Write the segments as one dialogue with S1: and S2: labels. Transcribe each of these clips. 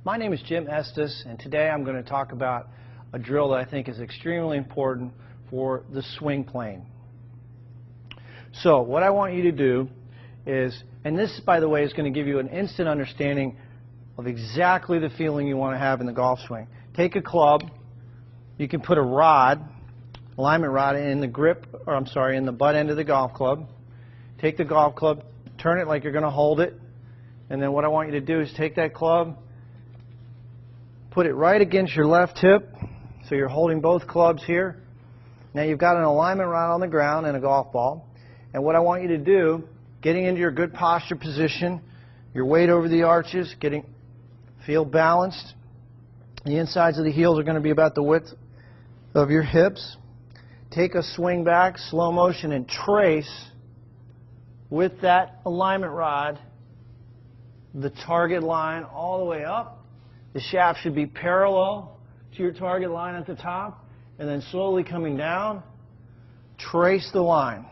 S1: My name is Jim Estes, and today I'm going to talk about a drill that I think is extremely important for the swing plane. So what I want you to do is, and this, by the way, is going to give you an instant understanding of exactly the feeling you want to have in the golf swing. Take a club. You can put a rod, alignment rod, in the grip, or I'm sorry, in the butt end of the golf club. Take the golf club, turn it like you're going to hold it, and then what I want you to do is take that club, put it right against your left hip, so you're holding both clubs here. Now you've got an alignment rod on the ground and a golf ball, and what I want you to do, getting into your good posture position, your weight over the arches, feel balanced. The insides of the heels are going to be about the width of your hips. Take a swing back, slow motion, and trace with that alignment rod the target line all the way up. The shaft should be parallel to your target line at the top, and then slowly coming down, trace the line.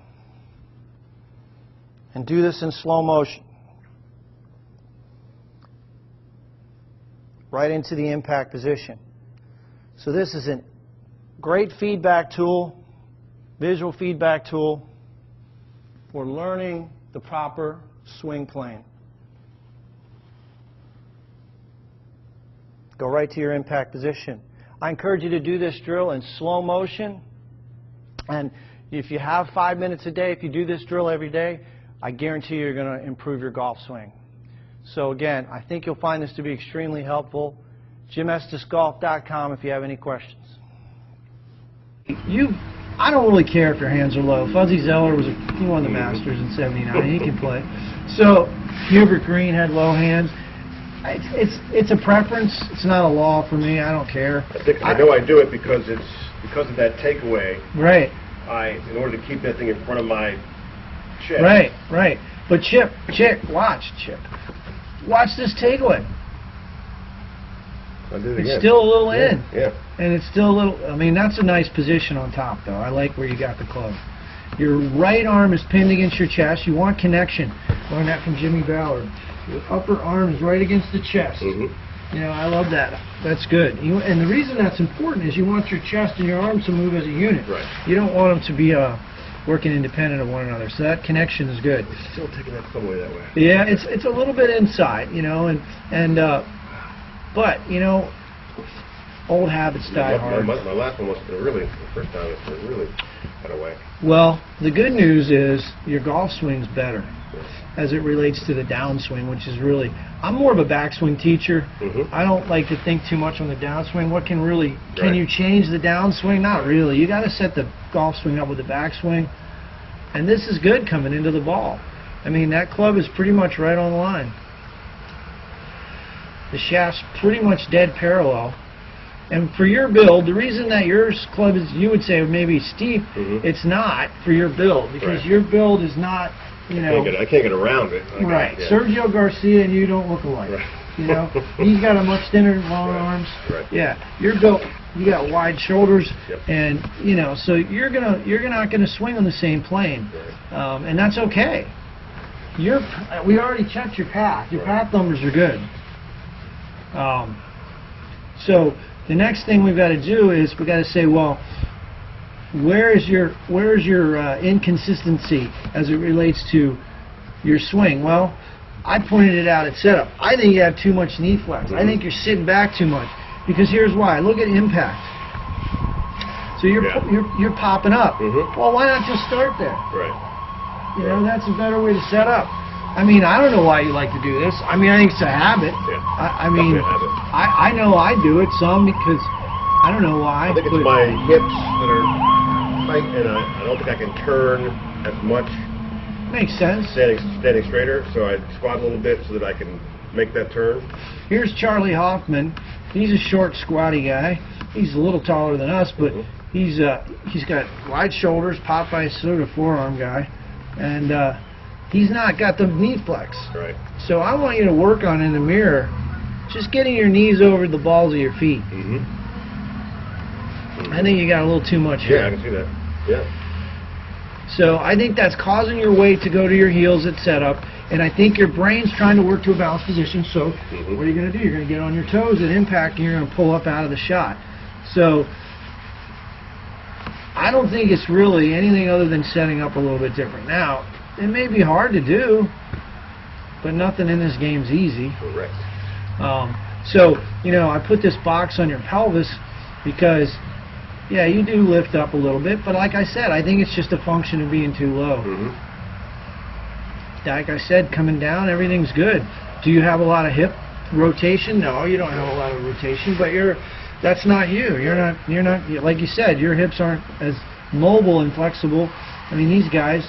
S1: And do this in slow motion. Right into the impact position. So this is a great feedback tool, visual feedback tool for learning the proper swing plane. Go right to your impact position. I encourage you to do this drill in slow motion, and if you have 5 minutes a day, if you do this drill every day, I guarantee you're going to improve your golf swing. So again, I think you'll find this to be extremely helpful. JimEstesGolf.com if you have any questions. I don't really care if your hands are low. Fuzzy Zeller he won the Masters in '79. He can play. So Hubert Green had low hands. It's a preference. It's not a law for me. I don't care.
S2: I know I do it because of that takeaway.
S1: Right.
S2: In order to keep that thing in front of my chest.
S1: Right. But Chip, watch this takeaway.
S2: I'll do it again.
S1: It's still a little in.
S2: Yeah.
S1: And it's still a little, I mean, that's a nice position on top, though. I like where you got the club. Your right arm is pinned against your chest. You want connection. Learned that from Jimmy Ballard. Your upper arm is right against the chest.
S2: Mm-hmm.
S1: You know, I love that. That's good. And the reason that's important is you want your chest and your arms to move as a unit.
S2: Right.
S1: You don't want them to be working independent of one another. So that connection is good.
S2: It's still taking that some way that way.
S1: Yeah, it's a little bit inside, you know, but, you know, old habits die hard.
S2: My last one was the first time it really got away.
S1: Well, the good news is your golf swing's better as it relates to the downswing, which is really, I'm more of a backswing teacher.
S2: Mm-hmm.
S1: I don't like to think too much on the downswing. Can you change the downswing? Not really. You got to set the golf swing up with the backswing. And this is good coming into the ball. I mean, that club is pretty much right on the line. The shaft's pretty much dead parallel. And for your build, the reason that your club is, you would say, maybe steep, it's not for your build, because your build is not, you know.
S2: I can't get around it.
S1: Right. Sergio Garcia and you don't look alike. Right. You know, he's got a much thinner, long arms.
S2: Right.
S1: Yeah, you're built. You got wide shoulders,
S2: yep.
S1: And you know, so you're not gonna swing on the same plane,
S2: right.
S1: And that's okay. We already checked your path. Your path numbers are good. So the next thing we've got to do is we've got to say, well, where's your inconsistency as it relates to your swing? Well, I pointed it out at setup. I think you have too much knee flex. I think you're sitting back too much, because here's why. Look at impact. So you're popping up. Well, why not just start there?
S2: Right.
S1: You know, that's a better way to set up. I mean, I don't know why you like to do this. I mean, I think it's a habit.
S2: Yeah.
S1: I mean, I know I do it some because I don't know why.
S2: I think it's my hips that are tight, and I don't think I can turn as much.
S1: Makes sense.
S2: Standing straighter, so I squat a little bit so that I can make that turn. Here's
S1: Charlie Hoffman. He's a short, squatty guy. He's a little taller than us, but he's got wide shoulders, Popeye sort of forearm guy, and he's not got the knee flex.
S2: Right.
S1: So I want you to work on in the mirror, just getting your knees over the balls of your feet. I think you got a little too much here.
S2: Yeah, I can see that. Yeah.
S1: So I think that's causing your weight to go to your heels at setup, and I think your brain's trying to work to a balanced position. So what are you going to do? You're going to get on your toes at impact, and you're going to pull up out of the shot. So I don't think it's really anything other than setting up a little bit different. Now, it may be hard to do, but nothing in this game's easy.
S2: Correct.
S1: So, you know, I put this box on your pelvis because, yeah, you do lift up a little bit, but like I said, I think it's just a function of being too low. Like I said, coming down, everything's good. Do you have a lot of hip rotation? No, you don't have a lot of rotation, but that's not you. You're not, like you said, your hips aren't as mobile and flexible. I mean, these guys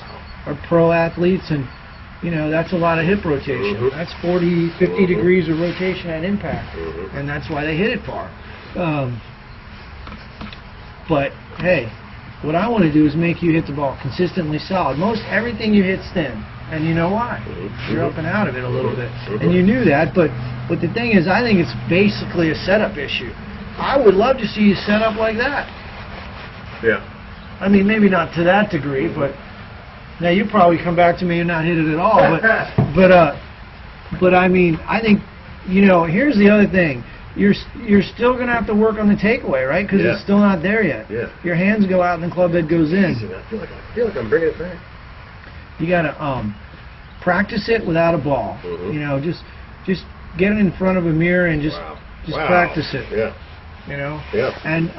S1: are pro athletes, and you know, that's a lot of hip rotation. That's 40, 50 degrees of rotation at impact, and that's why they hit it far. But hey, what I want to do is make you hit the ball consistently solid. Most everything you hit's thin, and you know why? You're up and out of it a little bit, and you knew that. But the thing is, I think it's basically a setup issue. I would love to see you set up like that.
S2: Yeah.
S1: I mean, maybe not to that degree, but now you probably come back to me and not hit it at all. But I mean, I think, you know, here's the other thing. You're still going to have to work on the takeaway, right? Because it's still not there yet.
S2: Yeah.
S1: Your hands go out and the club head goes in.
S2: I feel like I'm bringing it back.
S1: You got to practice it without a ball. You know, just get it in front of a mirror and just practice it.
S2: Yeah.
S1: You know.
S2: Yeah.
S1: And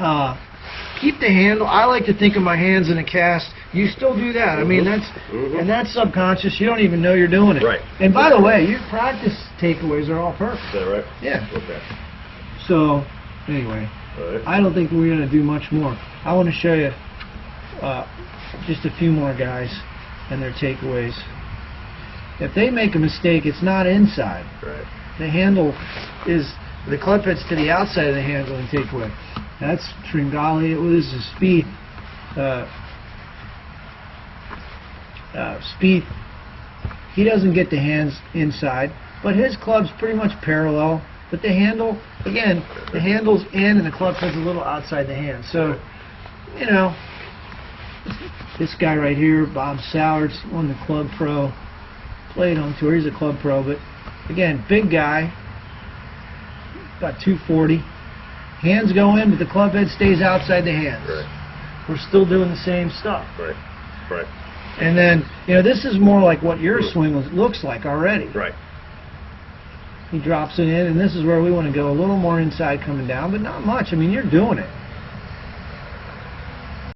S1: keep the handle. I like to think of my hands in a cast. You still do that. I mean, and that's subconscious. You don't even know you're doing it.
S2: Right.
S1: And by the way, your practice takeaways are all perfect.
S2: Is that right?
S1: Yeah.
S2: Okay.
S1: So, anyway,
S2: All right.
S1: I don't think we're going to do much more. I want to show you just a few more guys and their takeaways. If they make a mistake, it's not inside.
S2: Right.
S1: The handle is, the club head's to the outside of the handle and takeaway. That's Tringali. It was a speed. Speed. He doesn't get the hands inside, but his club's pretty much parallel. But the handle, again, the handle's in and the club head's a little outside the hand. So, you know, this guy right here, Bob Sowards, won the Club Pro, played on tour. He's a Club Pro, but again, big guy, about 240. Hands go in, but the club head stays outside the hands.
S2: Right.
S1: We're still doing the same stuff.
S2: Right. Right.
S1: And then, you know, this is more like what your swing looks like already.
S2: Right.
S1: He drops it in, and this is where we want to go a little more inside coming down, but not much. I mean, you're doing it.